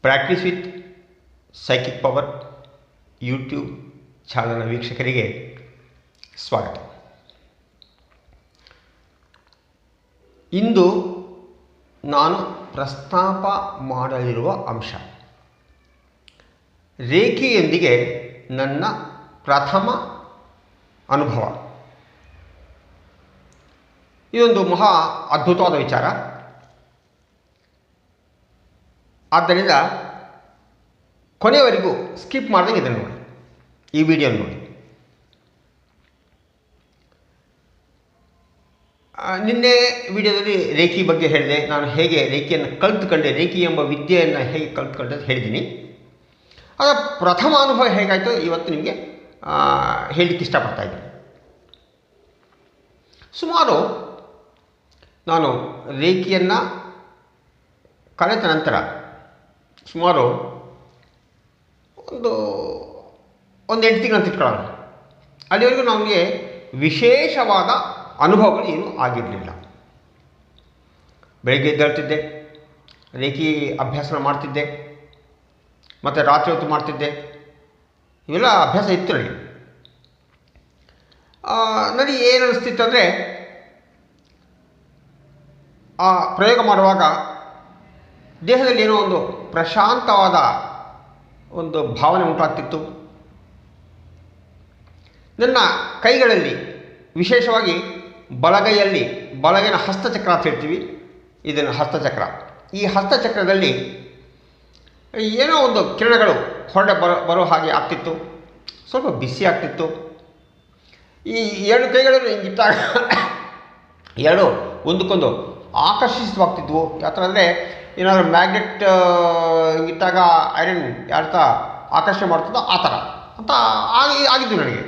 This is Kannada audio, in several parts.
Practice with psychic power YouTube ಚಾನಲ್ನ ವೀಕ್ಷಕರಿಗೆ ಸ್ವಾಗತ. ಇಂದು ನಾನು ಪ್ರಸ್ತಾಪ ಮಾಡಲಿರುವ ಅಂಶ ರೇಖೆಯೊಂದಿಗೆ ನನ್ನ ಪ್ರಥಮ ಅನುಭವ. ಇದೊಂದು ಮಹಾ ಅದ್ಭುತವಾದ ವಿಚಾರ. ಆದ್ದರಿಂದ ಕೊನೆಯವರೆಗೂ ಸ್ಕಿಪ್ ಮಾಡ್ದಂಗೆ ಇದನ್ನು ನೋಡಿ, ಈ ವಿಡಿಯೋ ನೋಡಿ. ನಿನ್ನೆ ವಿಡಿಯೋದಲ್ಲಿ ರೇಖಿ ಬಗ್ಗೆ ಹೇಳಿದೆ. ನಾನು ಹೇಗೆ ರೇಖಿಯನ್ನು ಕಲ್ತ್ಕೊಂಡೆ, ರೇಖಿ ಎಂಬ ವಿದ್ಯೆಯನ್ನು ಹೇಗೆ ಕಲ್ತ್ಕೊಂಡೆ ಅಂತ ಹೇಳಿದ್ದೀನಿ. ಅದರ ಪ್ರಥಮ ಅನುಭವ ಹೇಗಾಯಿತು ಇವತ್ತು ನಿಮಗೆ ಹೇಳಲಿಕ್ಕೆ ಇಷ್ಟಪಡ್ತಾ ಇದ್ದೀನಿ. ಸುಮಾರು ನಾನು ರೇಖಿಯನ್ನು ಕಲಿತ ನಂತರ ಸುಮಾರು ಒಂದು 8 ತಿಂಗಳು ತಿಳ್ಕೊಳ್ಳೋಣ. ಅಲ್ಲಿವರೆಗೂ ನಮಗೆ ವಿಶೇಷವಾದ ಅನುಭವಗಳು ಏನೂ ಆಗಿರಲಿಲ್ಲ. ಬೆಳಗ್ಗೆ ಎದ್ದೇಳ್ತಿದ್ದೆ, ರೇಖಿ ಅಭ್ಯಾಸ ಮಾಡ್ತಿದ್ದೆ, ಮತ್ತು ರಾತ್ರಿ ಹೊತ್ತು ಮಾಡ್ತಿದ್ದೆ. ಇವೆಲ್ಲ ಅಭ್ಯಾಸ ಇತ್ತು ನನಗೆ. ನನಗೆ ಏನು ಅನಿಸ್ತಿತ್ತು ಅಂದರೆ, ಆ ಪ್ರಯೋಗ ಮಾಡುವಾಗ ದೇಹದಲ್ಲಿ ಏನೋ ಒಂದು ಪ್ರಶಾಂತವಾದ ಒಂದು ಭಾವನೆ ಉಂಟಾಗ್ತಿತ್ತು. ನನ್ನ ಕೈಗಳಲ್ಲಿ, ವಿಶೇಷವಾಗಿ ಬಲಗೈಯಲ್ಲಿ, ಬಲಗೈನ ಹಸ್ತಚಕ್ರ ಅಂತ ಹೇಳ್ತೀವಿ, ಇದನ್ನು ಹಸ್ತಚಕ್ರ. ಈ ಹಸ್ತಚಕ್ರದಲ್ಲಿ ಏನೋ ಒಂದು ಕಿರಣಗಳು ಹೊರಡೆ ಬರೋ ಹಾಗೆ ಆಗ್ತಿತ್ತು. ಸ್ವಲ್ಪ ಬಿಸಿ ಆಗ್ತಿತ್ತು. ಈ 2 ಕೈಗಳನ್ನು ಹಿಂಗಿಟ್ಟಾಗ ಎರಡು ಒಂದಕ್ಕೊಂದು ಆಕರ್ಷಿತವಾಗ್ತಿದ್ವು. ಯಾವ ಥರ ಅಂದರೆ, ಏನಾದರೂ ಮ್ಯಾಗ್ನೆಟ್ ಇಟ್ಟಾಗ ಐರನ್ ಯಾವ ಥರ ಆಕರ್ಷಣೆ ಮಾಡ್ತದೋ ಆ ಥರ ಅಂತ ಆಗಿದ್ದು ನನಗೆ.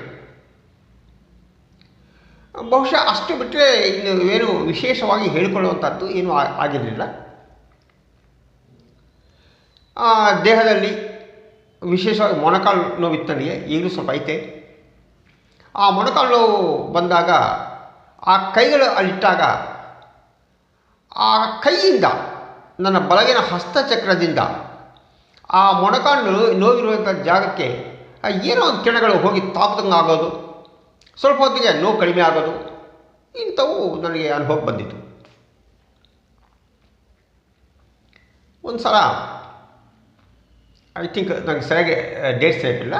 ಬಹುಶಃ ಅಷ್ಟು ಬಿಟ್ಟರೆ ಇನ್ನು ಏನು ವಿಶೇಷವಾಗಿ ಹೇಳಿಕೊಳ್ಳುವಂಥದ್ದು ಏನೂ ಆಗಿರಲಿಲ್ಲ. ದೇಹದಲ್ಲಿ ವಿಶೇಷವಾಗಿ ಮೊಣಕಾಲು ನೋವಿತ್ತು ನನಗೆ, ಈಗಲೂ ಸ್ವಲ್ಪ ಐತೆ. ಆ ಮೊಣಕಾಲು ನೋವು ಬಂದಾಗ ಆ ಕೈಗಳು ಅಲ್ಲಿಟ್ಟಾಗ ಆ ಕೈಯಿಂದ, ನನ್ನ ಬಲಗಿನ ಹಸ್ತಚಕ್ರದಿಂದ ಆ ಮೊಣಕಾಲು ನೋವಿರುವಂಥ ಜಾಗಕ್ಕೆ ಏನೋ ಒಂದು ಕಿರಣಗಳು ಹೋಗಿ ತಾಪದಂಗೆ ಆಗೋದು, ಸ್ವಲ್ಪ ಹೊತ್ತಿಗೆ ನೋವು ಕಡಿಮೆ ಆಗೋದು, ಇಂಥವು ನನಗೆ ಅನುಭವ ಬಂದಿತ್ತು. ಒಂದು ಸಲ ಐ ಥಿಂಕ್ ನನಗೆ ಸರಿಯಾಗಿ ಡೇಟ್ ಸರಿಯಿಲ್ಲ,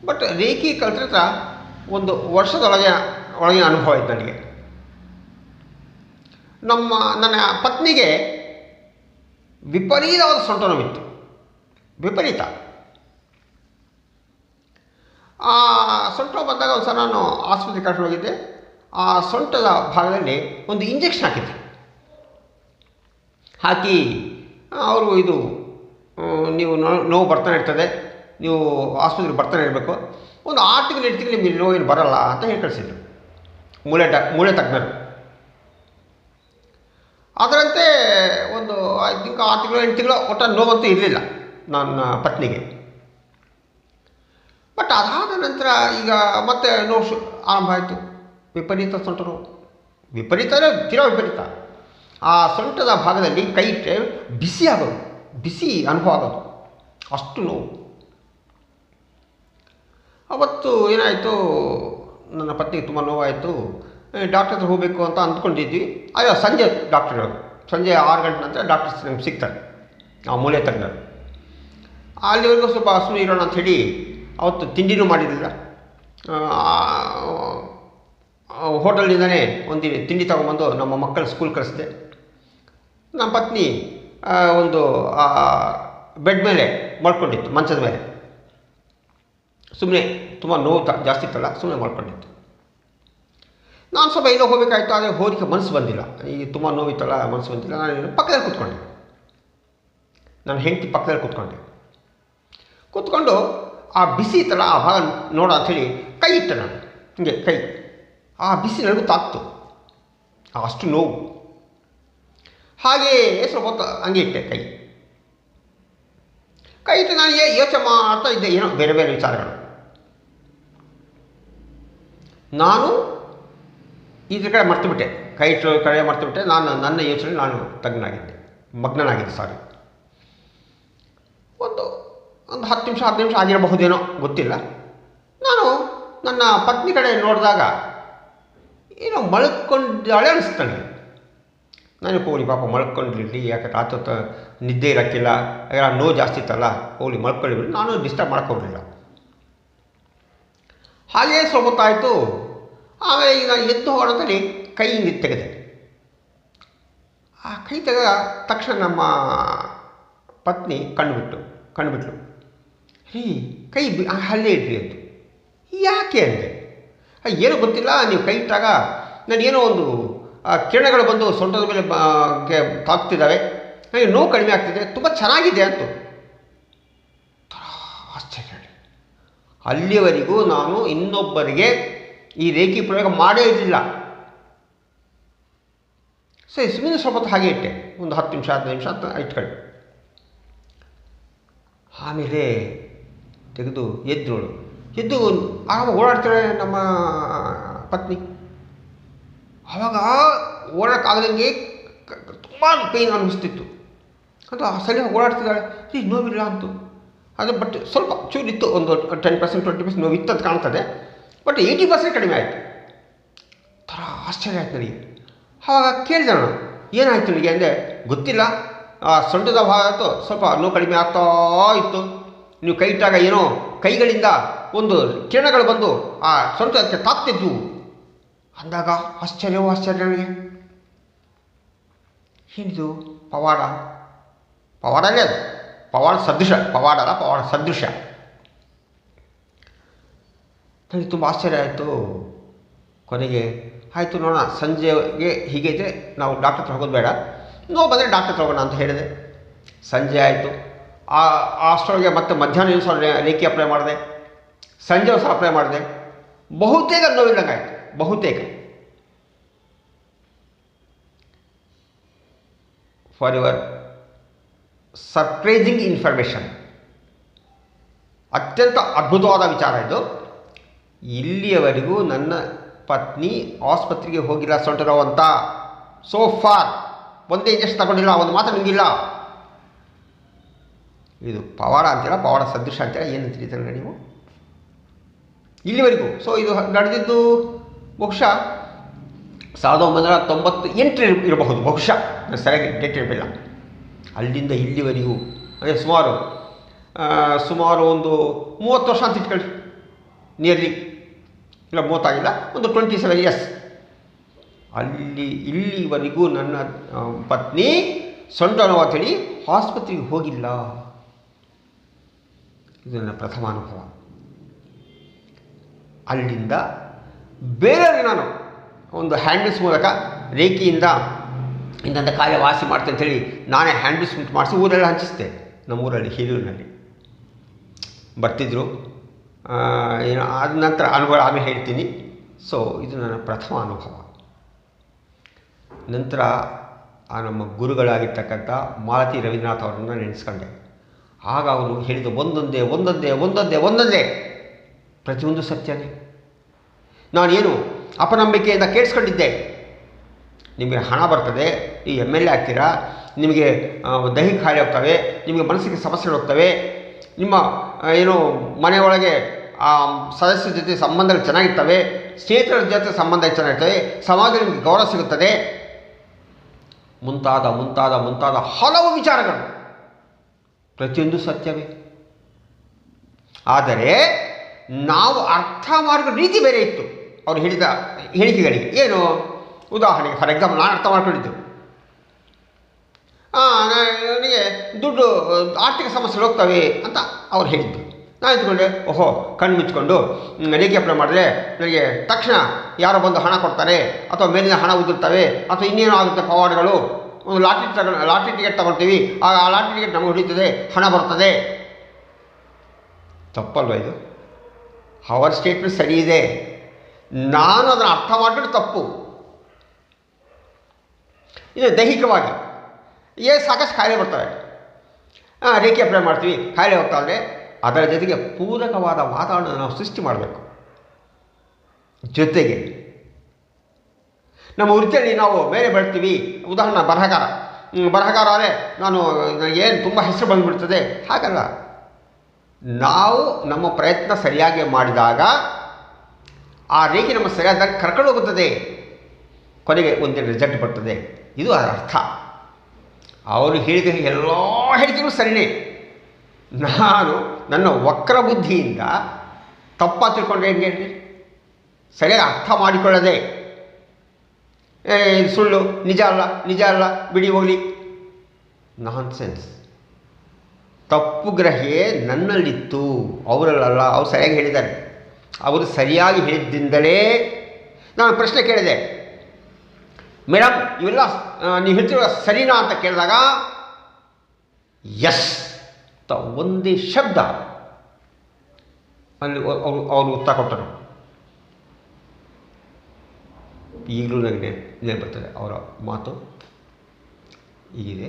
ಬಟ್ ರೇಖಿ ಕಲ್ತ್ರ 1 ವರ್ಷದೊಳಗಿನ ಅನುಭವ ಇತ್ತು ನನಗೆ. ನನ್ನ ಪತ್ನಿಗೆ ವಿಪರೀತವಾದ ಸೊಂಟ ನೋವಿತ್ತು, ವಿಪರೀತ. ಆ ಸೊಂಟ ಬಂದಾಗ ಒಂದು ಸಲ ನಾನು ಆಸ್ಪತ್ರೆಗೆ ಕರ್ಕೊಂಡು ಹೋಗಿದ್ದೆ. ಆ ಸೊಂಟದ ಭಾಗದಲ್ಲಿ ಒಂದು ಇಂಜೆಕ್ಷನ್ ಹಾಕಿ ಅವರು ಇದು ನೀವು ನೋವು ಬರ್ತಾನೆ ಇರ್ತದೆ, ನೀವು ಆಸ್ಪತ್ರೆಗೆ ಬರ್ತಾನೆ ಇರಬೇಕು, ಒಂದು 6 ತಿಂಗಳು 8 ತಿಂಗಳು ನಿಮಗೆ ನೋವೇನು ಬರಲ್ಲ ಅಂತ ಹೇಳಿ ಕಳಿಸಿದ್ರು ಮೂಳೆ ತಜ್ಞರು. ಅದರಂತೆ ಒಂದು ಐ ಥಿಂಕ್ 6 ತಿಂಗಳು 8 ತಿಂಗಳು ಒಟ್ಟು ನೋವಂತೂ ಇರಲಿಲ್ಲ ನನ್ನ ಪತ್ನಿಗೆ. ಬಟ್ ಅದಾದ ನಂತರ ಈಗ ಮತ್ತೆ ನೋವು ಆರಂಭ ಆಯಿತು. ವಿಪರೀತ ಸೊಂಟ ನೋವು, ವಿಪರೀತ ಅಂದರೆ ತೀರಾ ವಿಪರೀತ. ಆ ಸೊಂಟದ ಭಾಗದಲ್ಲಿ ಕೈ ಇಟ್ಟರೆ ಬಿಸಿ ಆಗೋದು, ಬಿಸಿ ಅನುಭವ ಆಗೋದು, ಅಷ್ಟು ನೋವು. ಅವತ್ತು ಏನಾಯಿತು, ನನ್ನ ಪತ್ನಿಗೆ ತುಂಬ ನೋವಾಯಿತು. ಡಾಕ್ಟರ್ ಹತ್ರ ಹೋಗಬೇಕು ಅಂತ ಅಂದ್ಕೊಂಡಿದ್ವಿ. ಅಯ್ಯೋ, ಸಂಜೆ ಡಾಕ್ಟರ್, ಸಂಜೆ 6 ಗಂಟೆ ನಂತರ ಡಾಕ್ಟರ್ಸ್ ನಮ್ಗೆ ಸಿಗ್ತಾರೆ, ಆ ಮೂಲೆ ತಜ್ಞರು. ಅಲ್ಲಿವರೆಗೂ ಸ್ವಲ್ಪ ಹಸು ಇರೋಣ ಅಂಥೇಳಿ ಅವತ್ತು ತಿಂಡಿನೂ ಮಾಡಿರಲಿಲ್ಲ. ಹೋಟೆಲ್ನಿಂದಲೇ ಒಂದು ತಿಂಡಿ ತೊಗೊಂಬಂದು ನಮ್ಮ ಮಕ್ಕಳ ಸ್ಕೂಲ್ ಕಳಿಸಿದೆ. ನಮ್ಮ ಪತ್ನಿ ಒಂದು ಬೆಡ್ ಮೇಲೆ ಮಲ್ಕೊಂಡಿತ್ತು, ಮಂಚದ ಮೇಲೆ. ಸುಮ್ಮನೆ ತುಂಬ ನೋವು ಜಾಸ್ತಿ ಇತ್ತಲ್ಲ, ಸುಮ್ಮನೆ ಮಲ್ಕೊಂಡಿತ್ತು. ನಾನು ಸ್ವಲ್ಪ ಏನೋ ಹೋಗಬೇಕಾಯ್ತು, ಆದರೆ ಹೋಲಿಕೆ ಮನಸ್ಸು ಬಂದಿಲ್ಲ. ಈಗ ತುಂಬ ನೋವಿತ್ತಲ್ಲ, ಮನಸ್ಸು ಬಂದಿಲ್ಲ. ನಾನು ಪಕ್ಕದಲ್ಲಿ ಕೂತ್ಕೊಂಡೆ, ನನ್ನ ಹೆಂಡತಿ ಪಕ್ಕದಲ್ಲಿ ಕೂತ್ಕೊಂಡು ಆ ಬಿಸಿ ಇತ್ತಲ್ಲ ಆ ಭಾಗ ನೋಡ ಅಂಥೇಳಿ ಕೈ ಇಟ್ಟೆ ನಾನು. ಹಿಂಗೆ ಕೈ, ಆ ಬಿಸಿ ನನಗೂ ತಾಕ್ತು, ಅಷ್ಟು ನೋವು. ಹಾಗೆಯೇ ಸ್ವಲ್ಪ ಹೊತ್ತು ಹಂಗೆ ಇಟ್ಟೆ ಕೈ ಇಟ್ಟು ನಾನು ಯೋಚನೆ ಮಾಡ್ತಾ ಇದ್ದೆ, ಏನೋ ಬೇರೆ ಬೇರೆ ವಿಚಾರಗಳು. ನಾನು ಇದ್ರ ಕಡೆ ಮರ್ತುಬಿಟ್ಟೆ, ಕೈ ಇಟ್ಟು ಕಡೆ ಮರ್ತುಬಿಟ್ಟೆ. ನನ್ನ ಯೋಚನೆ ನಾನು ತಜ್ಞನಾಗಿದ್ದೆ. ಮಗ್ನನಾಗಿದೆ ಸಾರಿ. ಒಂದು ಒಂದು 10 ನಿಮಿಷ 15 ನಿಮಿಷ ಆಗಿರಬಹುದೇನೋ ಗೊತ್ತಿಲ್ಲ. ನಾನು ನನ್ನ ಪತ್ನಿ ಕಡೆ ನೋಡಿದಾಗ ಏನೋ ಮಲ್ಕೊಂಡಿದ್ದಾಳೆ ಅನಿಸ್ತಾನೆ. ನಾನು ಹೋಗ್ಲಿ ಪಾಪ ಮಲ್ಕೊಂಡಿರಲಿ, ಯಾಕೆ ರಾತ್ರಿ ಹೊತ್ತು ನಿದ್ದೆ ಇರೋಕ್ಕಿಲ್ಲ, ನೋವು ಜಾಸ್ತಿ ಇತ್ತಲ್ಲ, ಹೋಗ್ಲಿ ಮಲ್ಕೊಳ್ಳಿ, ನಾನು ಡಿಸ್ಟರ್ಬ್ ಮಾಡೋಕ್ಕೋಗಲಿಲ್ಲ. ಹಾಗೇ ಸ್ವಲ್ಪ ಹೊತ್ತಾಯಿತು. ಆಮೇಲೆ ಈಗ ಎದ್ದು ಹೊರತಲ್ಲಿ ಕೈ ಹಿಂಗೆ ತೆಗೆದೆ. ಆ ಕೈ ತೆಗೆದ ತಕ್ಷಣ ನಮ್ಮ ಪತ್ನಿ ಕಣ್ಬಿಟ್ಲು. ಕೈ ಅಲ್ಲೇ ಇಡ್ರಿ ಅಂತ. ಯಾಕೆ ಅಂದೆ. ಏನೂ ಗೊತ್ತಿಲ್ಲ, ನೀವು ಕೈ ಇಟ್ಟಾಗ ನನಗೇನೋ ಒಂದು ಕಿರಣಗಳು ಬಂದು ಸೊಂಟದ ಮೇಲೆ ತಾಕ್ತಿದ್ದಾವೆ, ನನಗೆ ನೋವು ಕಡಿಮೆ ಆಗ್ತಿದೆ, ತುಂಬ ಚೆನ್ನಾಗಿದೆ ಅಂತು. ಆಶ್ಚರ್ಯ. ಅಲ್ಲಿಯವರೆಗೂ ನಾನು ಇನ್ನೊಬ್ಬರಿಗೆ ಈ ರೇಖಿ ಪ್ರಯೋಗ ಮಾಡೇ ಇರಲಿಲ್ಲ. ಸರಿ, ಸುಮ್ಮನೆ ಸ್ವಲ್ಪ ಹೊತ್ತು ಹಾಗೆ ಇಟ್ಟೆ, ಒಂದು 10 ನಿಮಿಷ 15 ನಿಮಿಷ ಅಂತ ಇಟ್ಕೊಂಡೆ. ಆಮೇಲೆ ತೆಗೆದು ಎದ್ದು ಆರಾಮಾಗಿ ಓಡಾಡ್ತಾಳೆ ನಮ್ಮ ಪತ್ನಿ. ಆವಾಗ ಓಡೋಕ್ಕಾಗದಂಗೆ ತುಂಬ ಪೇಯ್ನ್ ಅನ್ನಿಸ್ತಿತ್ತು ಅಂತ ಸರಿಯಾಗಿ ಓಡಾಡ್ತಿದ್ದಾಳೆ. ನೋವಿಲ್ಲ ಅಂತು. ಅದು ಬಟ್ ಸ್ವಲ್ಪ ಚೂರಿತ್ತು, ಒಂದು 10% 20% ನೋವಿತ್ತು ಅಂತ ಕಾಣ್ತದೆ. ಬಟ್ 80% ಕಡಿಮೆ ಆಯಿತು. ಥರ ಆಶ್ಚರ್ಯ ಆಯ್ತು ನನಗೆ. ಆವಾಗ ಕೇಳಿದೆ ನಾನು, ಏನಾಯಿತು ನನಗೆ ಅಂದರೆ, ಗೊತ್ತಿಲ್ಲ, ಸೊಂಟದ ಭಾಗ ಆಯಿತು, ಸ್ವಲ್ಪ ನೋವು ಕಡಿಮೆ ಆಗ್ತಾ ಇತ್ತು, ನೀವು ಕೈ ಇಟ್ಟಾಗ ಏನೋ ಕೈಗಳಿಂದ ಒಂದು ಕಿರಣಗಳು ಬಂದು ಆ ಸೊಂಟಕ್ಕೆ ತಾಕ್ತಿದ್ವು ಅಂದಾಗ ಆಶ್ಚರ್ಯ ನನಗೆ. ಏನಿದು ಪವಾಡನೇ ಅದು, ಪವಾಡ ಸದೃಶ. ನನಗೆ ತುಂಬ ಆಶ್ಚರ್ಯ ಆಯಿತು. ಕೊನೆಗೆ ಆಯಿತು ನೋಡೋಣ, ಸಂಜೆಗೆ ಹೀಗೆ ಇದ್ದರೆ ನಾವು ಡಾಕ್ಟರ್ ಹತ್ರ ಹೋಗೋದು ಬೇಡ, ನೋವು ಬಂದರೆ ಡಾಕ್ಟರ್ ಹತ್ರ ಹೋಗೋಣ ಅಂತ ಹೇಳಿದೆ. ಸಂಜೆ ಆಯಿತು. ಅಷ್ಟರೊಳಗೆ ಮತ್ತೆ ಮಧ್ಯಾಹ್ನ ಸಹ ರೇಖೆ ಅಪ್ಲೈ ಮಾಡಿದೆ, ಸಂಜೆ ಸಹ ಅಪ್ಲೈ ಮಾಡಿದೆ. ಬಹುತೇಕ ನೋವಿಲ್ಲಂಗೆ ಆಯಿತು, ಬಹುತೇಕ. ಫಾರ್ ಯುವರ್ ಸರ್ಪ್ರೈಸಿಂಗ್ ಇನ್ಫಾರ್ಮೇಷನ್, ಅತ್ಯಂತ ಅದ್ಭುತವಾದ ವಿಚಾರ ಇದು. ಇಲ್ಲಿಯವರೆಗೂ ನನ್ನ ಪತ್ನಿ ಆಸ್ಪತ್ರೆಗೆ ಹೋಗಿಲ್ಲ ಸೊಂಟ ನೋವು ಅಂತ. ಸೋ ಫಾರ್ ಒಂದೇ ಇಂಜೆಕ್ಷನ್ ತಗೊಂಡಿಲ್ಲ, ಒಂದು ಮಾತ್ರ ನುಂಗಿಲ್ಲ. ಇದು ಪವಾಡ ಅಂತೀರ, ಪವಾಡ ಸದೃಶ ಅಂತೀರ, ಏನು ತಿಳಿತಾರೆ ನೀವು ಇಲ್ಲಿವರೆಗೂ. ಸೊ ಇದು ನಡೆದಿದ್ದು ಬಹುಶಃ 1998 ಇರಬಹುದು, ಬಹುಶಃ ಸರಿಯಾಗಿ ಡೇಟ್ ಇರಲಿಲ್ಲ. ಅಲ್ಲಿಂದ ಇಲ್ಲಿವರೆಗೂ ಅಂದರೆ ಸುಮಾರು ಒಂದು 30 ವರ್ಷ ಅಂತ ಇಟ್ಕೊಳ್ಳಿ, ನಿಯರ್ಲಿ. ಇಲ್ಲ 30 ಆಗಿಲ್ಲ, ಒಂದು 27 years. ಇಲ್ಲಿವರೆಗೂ ನನ್ನ ಪತ್ನಿ ಸೊಂಟ ನೋವು ಅಂತೇಳಿ ಆಸ್ಪತ್ರೆಗೆ ಹೋಗಿಲ್ಲ. ಇದು ನನ್ನ ಪ್ರಥಮ ಅನುಭವ. ಅಲ್ಲಿಂದ ಬೇರೆಯವ್ರಿಗೆ ನಾನು ಒಂದು ಹ್ಯಾಂಡಲ್ಸ್ ಮೂಲಕ ರೇಖೆಯಿಂದ ಇಂಥ ಕಾಯಿಲೆ ವಾಸಿ ಮಾಡ್ತೆ ಅಂತೇಳಿ ನಾನೇ ಹ್ಯಾಂಡಲ್ಸ್ ಮಾಡಿಸಿ ಊರೆಲ್ಲ ಹಂಚಿಸ್ತೆ. ನಮ್ಮೂರಲ್ಲಿ ಹಿರಿಯೂರಿನಲ್ಲಿ ಬರ್ತಿದ್ರು. ಏನು ಆದ ನಂತರ ಅನುಭವ ಆಮೇಲೆ ಹೇಳ್ತೀನಿ. ಸೊ ಇದು ನನ್ನ ಪ್ರಥಮ ಅನುಭವ. ನಂತರ ನಮ್ಮ ಗುರುಗಳಾಗಿರ್ತಕ್ಕಂಥ ಮಾಲತಿ ರವೀಂದ್ರನಾಥ್ ಅವರನ್ನು ನೆನೆಸ್ಕೊಂಡೆ. ಆಗ ಅವರು ಹೇಳಿದ ಒಂದೊಂದೇ ಪ್ರತಿಯೊಂದು ಸತ್ಯನೇ. ನಾನೇನು ಅಪನಂಬಿಕೆಯಿಂದ ಕೇಳಿಸ್ಕೊಂಡಿದ್ದೆ, ನಿಮಗೆ ಹಣ ಬರ್ತದೆ, ಈ MLA ಆಗ್ತೀರಾ, ನಿಮಗೆ ದೈಹಿಕ ಕಾಯಿಲೆ ಹೋಗ್ತವೆ, ನಿಮಗೆ ಮನಸ್ಸಿಗೆ ಸಮಸ್ಯೆಗಳು ಹೋಗ್ತವೆ, ನಿಮ್ಮ ಏನು ಮನೆಯೊಳಗೆ ಸದಸ್ಯರ ಜೊತೆ ಸಂಬಂಧಗಳು ಚೆನ್ನಾಗಿರ್ತವೆ, ಸ್ನೇಹಿತರ ಜೊತೆ ಸಂಬಂಧ ಚೆನ್ನಾಗಿರ್ತವೆ, ಸಮಾಜದಲ್ಲಿ ನಿಮಗೆ ಗೌರವ ಸಿಗುತ್ತದೆ, ಮುಂತಾದ ಹಲವು ವಿಚಾರಗಳು. ಪ್ರತಿಯೊಂದು ಸತ್ಯವೇ. ಆದರೆ ನಾವು ಅರ್ಥ ಮಾಡಿದ ರೀತಿ ಬೇರೆ ಇತ್ತು ಅವರು ಹೇಳಿದ ಹೇಳಿಕೆಗಳಿಗೆ. ಏನು ಉದಾಹರಣೆಗೆ, ಫಾರ್ ಎಕ್ಸಾಂಪಲ್, ನಾನು ಅರ್ಥ ಮಾಡ್ಕೊಂಡಿದ್ದು, ನನಗೆ ದುಡ್ಡು ಆರ್ಥಿಕ ಸಮಸ್ಯೆಗಳು ಹೋಗ್ತವೆ ಅಂತ ಅವ್ರು ಹೇಳಿದ್ದು. ನಾನು ಇದ್ಕೊಂಡೆ, ಓಹೋ, ಕಣ್ಣು ಮುಚ್ಕೊಂಡು ರೇಖೆ ಅಪ್ಲೈ ಮಾಡಿದ್ರೆ ನನಗೆ ತಕ್ಷಣ ಯಾರೋ ಬಂದು ಹಣ ಕೊಡ್ತಾರೆ, ಅಥವಾ ಮೇಲಿನ ಹಣ ಉದುರ್ತವೆ, ಅಥವಾ ಇನ್ನೇನೋ ಆಗುತ್ತೆ ಪವಾಡಗಳು. ಒಂದು ಲಾಟ್ರಿ ಟಿಕೆಟ್ ತಗೊಳ್ತೀವಿ, ಆ ಲಾಟ್ರಿ ಟಿಕೆಟ್ ನಮಗೆ ಹೊಡೀತದೆ, ಹಣ ಬರ್ತದೆ. ತಪ್ಪಲ್ವ ಇದು? ಅವರ ಸ್ಟೇಟ್ಮೆಂಟ್ ಸರಿ ಇದೆ, ನಾನು ಅದನ್ನು ಅರ್ಥ ಮಾಡಿದ್ರೆ ತಪ್ಪು. ಇದು ದೈಹಿಕವಾಗಿ ಸಾಕಷ್ಟು ಕಾಯಿಲೆ ಬರ್ತವೆ, ರೇಖೆ ಅಪ್ಲೈ ಮಾಡ್ತೀವಿ, ಕಾಯಿಲೆ ಹೋಗ್ತಾ ಅಂದರೆ ಅದರ ಜೊತೆಗೆ ಪೂರಕವಾದ ವಾತಾವರಣ ನಾವು ಸೃಷ್ಟಿ ಮಾಡಬೇಕು. ಜೊತೆಗೆ ನಮ್ಮ ವೃತ್ತಿಯಲ್ಲಿ ನಾವು ಬೇರೆ ಬೆಳ್ತೀವಿ. ಉದಾಹರಣೆ, ಬರಹಗಾರ, ಬರಹಗಾರ ಆದರೆ ನಾನು ಏನು ತುಂಬ ಹೆಸರು ಬಂದುಬಿಡ್ತದೆ, ಹಾಗಲ್ಲ. ನಾವು ನಮ್ಮ ಪ್ರಯತ್ನ ಸರಿಯಾಗಿ ಮಾಡಿದಾಗ ಆ ರೇಖೆ ನಮ್ಮ ಸರಿಯಾದ ಕರ್ಕೊಂಡು ಹೋಗುತ್ತದೆ, ಕೊನೆಗೆ ಒಂದಿನ ರಿಸಲ್ಟ್ ಬರ್ತದೆ. ಇದು ಅದರ ಅರ್ಥ. ಅವರು ಹೇಳಿದ ಎಲ್ಲ ಹೇಳಿಕೆಗಳು ಸರಿಯೇ. ನಾನು ನನ್ನ ವಕ್ರ ಬುದ್ಧಿಯಿಂದ ತಪ್ಪ ತಿಳ್ಕೊಂಡ್ರೆ ಹೆಂಗೆ ಹೇಳಿ, ಸರಿಯಾಗಿ ಅರ್ಥ ಮಾಡಿಕೊಳ್ಳದೆ ಸುಳ್ಳು, ನಿಜ ಅಲ್ಲ ಬಿಡಿ ಹೋಗಲಿ, ನಾನ್ ಸೆನ್ಸ್. ತಪ್ಪು ಗ್ರಹೆ ನನ್ನಲ್ಲಿತ್ತು, ಅವರಲ್ಲ. ಅವ್ರು ಸರಿಯಾಗಿ ಹೇಳಿದ್ದಾರೆ. ಅವರು ಸರಿಯಾಗಿ ಹೇಳಿದ್ದರಿಂದಲೇ ನಾನು ಪ್ರಶ್ನೆ ಕೇಳಿದೆ, ಮೇಡಮ್ ಇವೆಲ್ಲ ನೀವು ಹೇಳ್ತಿರೋ ಸರಿನಾ ಅಂತ ಕೇಳಿದಾಗ ಎಸ್ ಅಂತ ಒಂದೇ ಶಬ್ದ ಅಲ್ಲಿ ಅವರು ಉತ್ತರ ಕೊಟ್ಟರು. ಈಗಲೂ ನನಗೆ ನೆನಪು ಬರ್ತದೆ ಅವರ ಮಾತು ಹೀಗಿದೆ.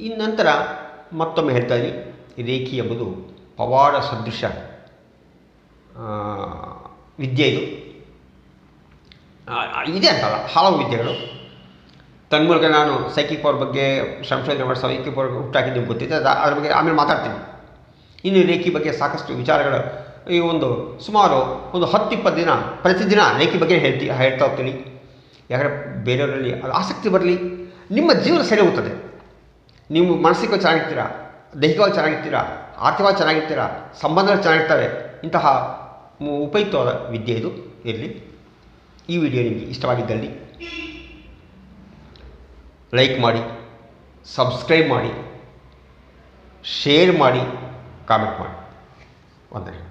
ಇನ್ನು ನಂತರ ಮತ್ತೊಮ್ಮೆ ಹೇಳ್ತಾ ಇದ್ದೀನಿ, ರೇಖಿ ಎಂಬುದು ಪವಾಡ ಸದೃಶ ವಿದ್ಯೆ. ಇದೆ ಅಂತಲ್ಲ, ಹಲವು ವಿದ್ಯೆಗಳು. ತನ್ಮೂಲಕ ನಾನು ಸೈಕಿಕ್ ಪವರ್ ಬಗ್ಗೆ ಸಂಶೋಧನೆ ಮಾಡಿ ಸೈಕಿಕ್ ಪವರ್ ಹುಟ್ಟಾಕಿದ್ದು ನಿಮ್ಗೆ ಗೊತ್ತಿದೆ, ಅದ್ರ ಬಗ್ಗೆ ಆಮೇಲೆ ಮಾತಾಡ್ತೀನಿ. ಇನ್ನು ರೇಖಿ ಬಗ್ಗೆ ಸಾಕಷ್ಟು ವಿಚಾರಗಳು ಈ ಸುಮಾರು 10-20 ದಿನ ಪ್ರತಿದಿನ ರೇಖಿ ಬಗ್ಗೆ ಹೇಳ್ತಾ ಹೋಗ್ತೀನಿ. ಯಾಕಂದರೆ ಬೇರೆಯವರಲ್ಲಿ ಅದು ಆಸಕ್ತಿ ಬರಲಿ, ನಿಮ್ಮ ಜೀವನ ಸರಿ ಹೋಗ್ತದೆ. ನೀವು ಮಾನಸಿಕವಾಗಿ ಚೆನ್ನಾಗಿರ್ತೀರಾ, ದೈಹಿಕವಾಗಿ ಚೆನ್ನಾಗಿರ್ತೀರಾ, ಆರ್ಥಿಕವಾಗಿ ಚೆನ್ನಾಗಿರ್ತೀರಾ, ಸಂಬಂಧಗಳು ಚೆನ್ನಾಗಿರ್ತವೆ. ಇಂತಹ ಉಪಯುಕ್ತವಾದ ವಿದ್ಯೆ ಇದು ಇರಲಿ. ಈ ವಿಡಿಯೋ ನಿಮಗೆ ಇಷ್ಟವಾಗಿದ್ದಲ್ಲಿ ಲೈಕ್ ಮಾಡಿ, ಸಬ್ಸ್ಕ್ರೈಬ್ ಮಾಡಿ, ಶೇರ್ ಮಾಡಿ, ಕಾಮೆಂಟ್ ಮಾಡಿ. ವಂದನೆ.